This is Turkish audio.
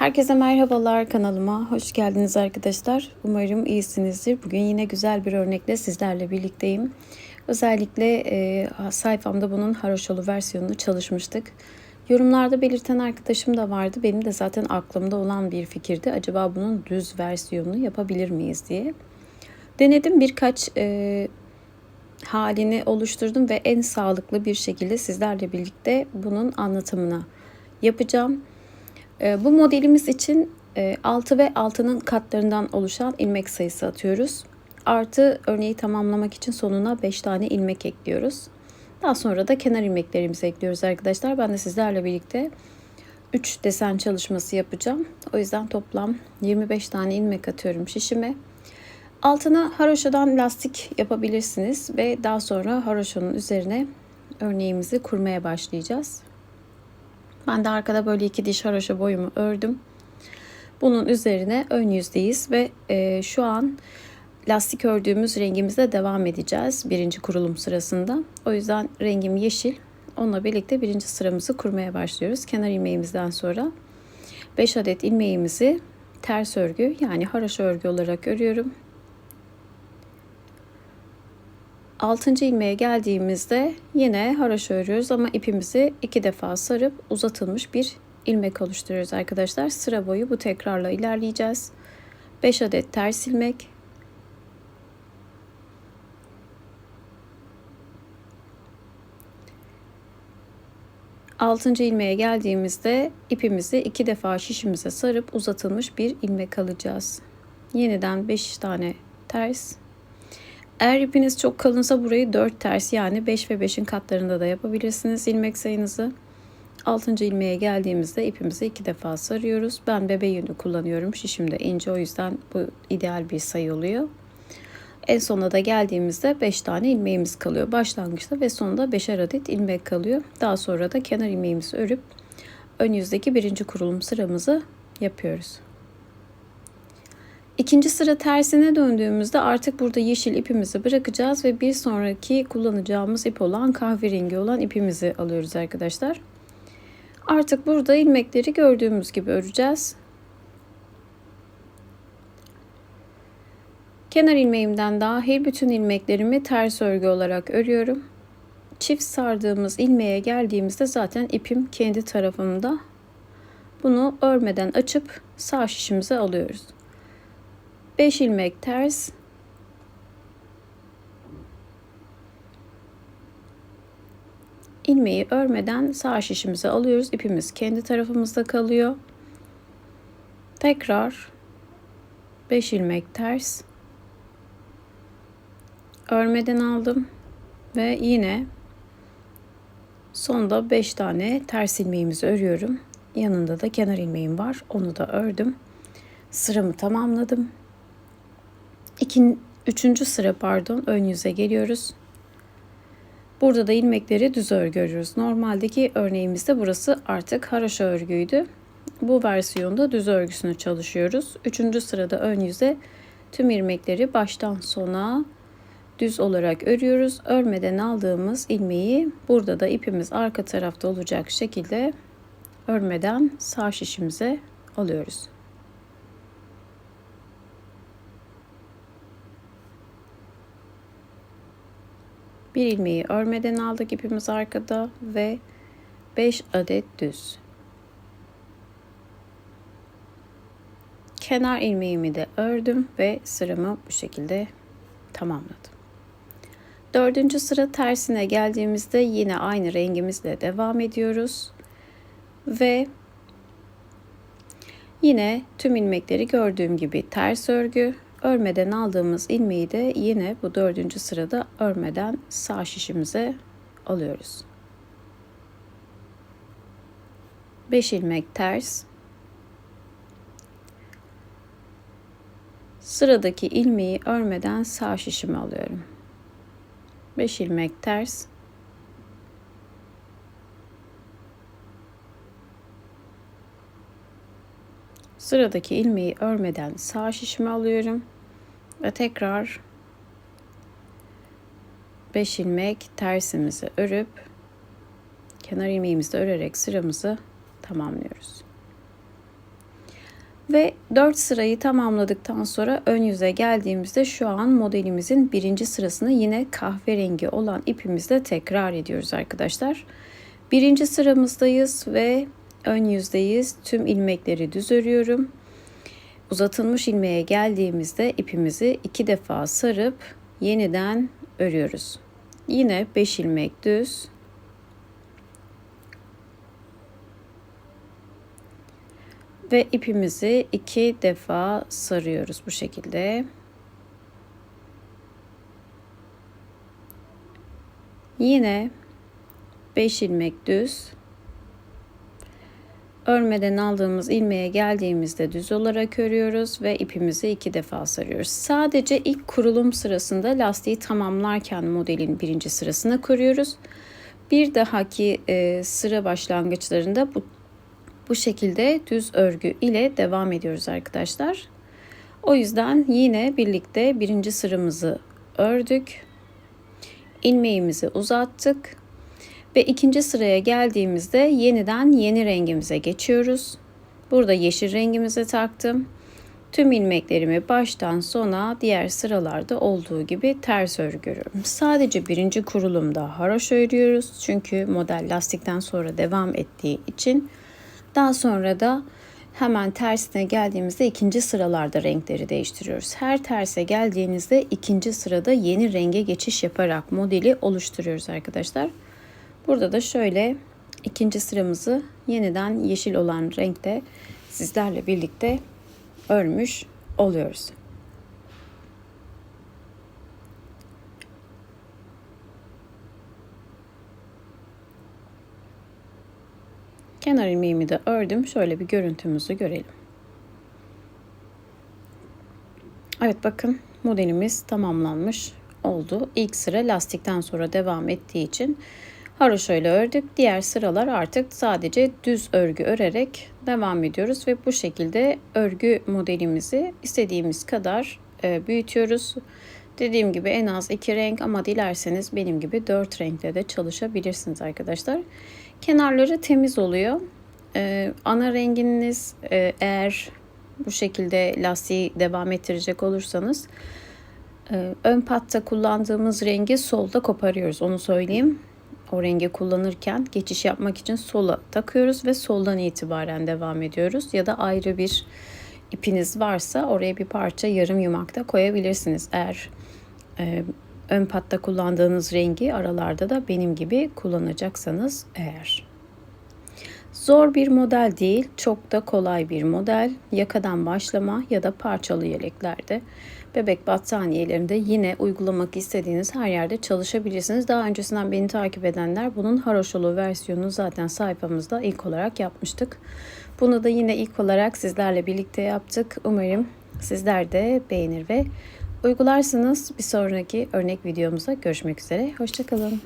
Herkese merhabalar, kanalıma hoş geldiniz arkadaşlar. Umarım iyisinizdir. Bugün yine güzel bir örnekle sizlerle birlikteyim. Özellikle sayfamda bunun haroşalı versiyonunu çalışmıştık. Yorumlarda belirten arkadaşım da vardı. Benim de zaten aklımda olan bir fikirdi. Acaba bunun düz versiyonunu yapabilir miyiz diye. Denedim, birkaç halini oluşturdum ve en sağlıklı bir şekilde sizlerle birlikte bunun anlatımını yapacağım. Bu modelimiz için 6 ve 6'nın katlarından oluşan ilmek sayısı atıyoruz. Artı örneği tamamlamak için sonuna 5 tane ilmek ekliyoruz. Daha sonra da kenar ilmeklerimizi ekliyoruz arkadaşlar. Ben de sizlerle birlikte 3 desen çalışması yapacağım. O yüzden toplam 25 tane ilmek atıyorum şişime. Altına haroşadan lastik yapabilirsiniz ve daha sonra haroşanın üzerine örneğimizi kurmaya başlayacağız. Ben de arkada böyle 2 diş haroşa boyumu ördüm. Bunun üzerine ön yüzdeyiz ve şu an lastik ördüğümüz rengimizle devam edeceğiz birinci kurulum sırasında. O yüzden rengim yeşil. Onunla birlikte birinci sıramızı kurmaya başlıyoruz. Kenar ilmeğimizden sonra 5 adet ilmeğimizi ters örgü yani haroşa örgü olarak örüyorum. 6. ilmeğe geldiğimizde yine haroşa örüyoruz ama ipimizi 2 defa sarıp uzatılmış bir ilmek oluşturuyoruz arkadaşlar. Sıra boyu bu tekrarla ilerleyeceğiz. 5 adet ters ilmek. Altıncı ilmeğe geldiğimizde ipimizi 2 defa şişimize sarıp uzatılmış bir ilmek alacağız. Yeniden 5 tane ters. Eğer ipiniz çok kalınsa burayı 4 ters yani 5 ve 5'in katlarında da yapabilirsiniz ilmek sayınızı. 6. ilmeğe geldiğimizde ipimizi 2 defa sarıyoruz. Ben bebe yünü kullanıyorum. Şişim de ince, o yüzden bu ideal bir sayı oluyor. En sona da geldiğimizde 5 tane ilmeğimiz kalıyor. Başlangıçta ve sonunda 5'er adet ilmek kalıyor. Daha sonra da kenar ilmeğimizi örüp ön yüzdeki birinci kurulum sıramızı yapıyoruz. İkinci sıra tersine döndüğümüzde artık burada yeşil ipimizi bırakacağız ve bir sonraki kullanacağımız ip olan kahverengi olan ipimizi alıyoruz arkadaşlar. Artık burada ilmekleri gördüğümüz gibi öreceğiz. Kenar ilmeğimden dahil bütün ilmeklerimi ters örgü olarak örüyorum. Çift sardığımız ilmeğe geldiğimizde zaten ipim kendi tarafımda. Bunu örmeden açıp sağ şişimize alıyoruz. 5 ilmek ters. İlmeği örmeden sağ şişimize alıyoruz. İpimiz kendi tarafımızda kalıyor. Tekrar 5 ilmek ters. Örmeden aldım ve yine sonda 5 tane ters ilmeğimizi örüyorum. Yanında da kenar ilmeğim var. Onu da ördüm. Sıramı tamamladım. Üçüncü sıra ön yüze geliyoruz. Burada da ilmekleri düz örgü örüyoruz. Normaldeki örneğimizde burası artık haroşa örgüydü. Bu versiyonda düz örgüsünü çalışıyoruz. Üçüncü sırada ön yüze tüm ilmekleri baştan sona düz olarak örüyoruz. Örmeden aldığımız ilmeği burada da ipimiz arka tarafta olacak şekilde örmeden sağ şişimize alıyoruz. Bir ilmeği örmeden aldık, ipimiz arkada ve 5 adet düz. Kenar ilmeğimi de ördüm ve sıramı bu şekilde tamamladım. Dördüncü sıra tersine geldiğimizde yine aynı rengimizle devam ediyoruz. Ve yine tüm ilmekleri gördüğüm gibi ters örgü. Örmeden aldığımız ilmeği de yine bu dördüncü sırada örmeden sağ şişimize alıyoruz. 5 ilmek ters. Sıradaki ilmeği örmeden sağ şişime alıyorum. 5 ilmek ters. Sıradaki ilmeği örmeden sağ şişime alıyorum ve tekrar 5 ilmek tersimizi örüp kenar ilmeğimizi de örerek sıramızı tamamlıyoruz. Ve 4 sırayı tamamladıktan sonra ön yüze geldiğimizde şu an modelimizin birinci sırasını yine kahverengi olan ipimizle tekrar ediyoruz arkadaşlar. Birinci sıramızdayız ve ön yüzdeyiz. Tüm ilmekleri düz örüyorum. Uzatılmış ilmeğe geldiğimizde ipimizi 2 defa sarıp yeniden örüyoruz. Yine 5 ilmek düz. Ve ipimizi 2 defa sarıyoruz bu şekilde. Yine 5 ilmek düz. Örmeden aldığımız ilmeğe geldiğimizde düz olarak örüyoruz ve ipimizi 2 defa sarıyoruz. Sadece ilk kurulum sırasında lastiği tamamlarken modelin birinci sırasına kuruyoruz. Bir dahaki sıra başlangıçlarında bu şekilde düz örgü ile devam ediyoruz arkadaşlar. O yüzden yine birlikte birinci sıramızı ördük. İlmeğimizi uzattık. Ve ikinci sıraya geldiğimizde yeniden yeni rengimize geçiyoruz. Burada yeşil rengimize taktım. Tüm ilmeklerimi baştan sona diğer sıralarda olduğu gibi ters örüyorum. Sadece birinci kurulumda haroşa örüyoruz. Çünkü model lastikten sonra devam ettiği için. Daha sonra da hemen tersine geldiğimizde ikinci sıralarda renkleri değiştiriyoruz. Her terse geldiğinizde ikinci sırada yeni renge geçiş yaparak modeli oluşturuyoruz arkadaşlar. Burada da şöyle ikinci sıramızı yeniden yeşil olan renkte sizlerle birlikte örmüş oluyoruz. Kenar ilmeğimi de ördüm. Şöyle bir görüntümüzü görelim. Evet, bakın modelimiz tamamlanmış oldu. İlk sıra lastikten sonra devam ettiği için haroşa ile ördük. Diğer sıralar artık sadece düz örgü örerek devam ediyoruz ve bu şekilde örgü modelimizi istediğimiz kadar büyütüyoruz. Dediğim gibi en az 2 renk ama dilerseniz benim gibi 4 renkte de çalışabilirsiniz arkadaşlar. Kenarları temiz oluyor. Ana renginiz eğer bu şekilde lastiği devam ettirecek olursanız ön patta kullandığımız rengi solda koparıyoruz, onu söyleyeyim. O rengi kullanırken geçiş yapmak için sola takıyoruz ve soldan itibaren devam ediyoruz. Ya da ayrı bir ipiniz varsa oraya bir parça yarım yumak da koyabilirsiniz. Eğer ön patta kullandığınız rengi aralarda da benim gibi kullanacaksanız eğer. Zor bir model değil, çok da kolay bir model. Yakadan başlama ya da parçalı yeleklerde, bebek battaniyelerinde yine uygulamak istediğiniz her yerde çalışabilirsiniz. Daha öncesinden beni takip edenler bunun haroşalı versiyonunu zaten sayfamızda ilk olarak yapmıştık. Bunu da yine ilk olarak sizlerle birlikte yaptık. Umarım sizler de beğenir ve uygularsınız. Bir sonraki örnek videomuza görüşmek üzere. Hoşça kalın.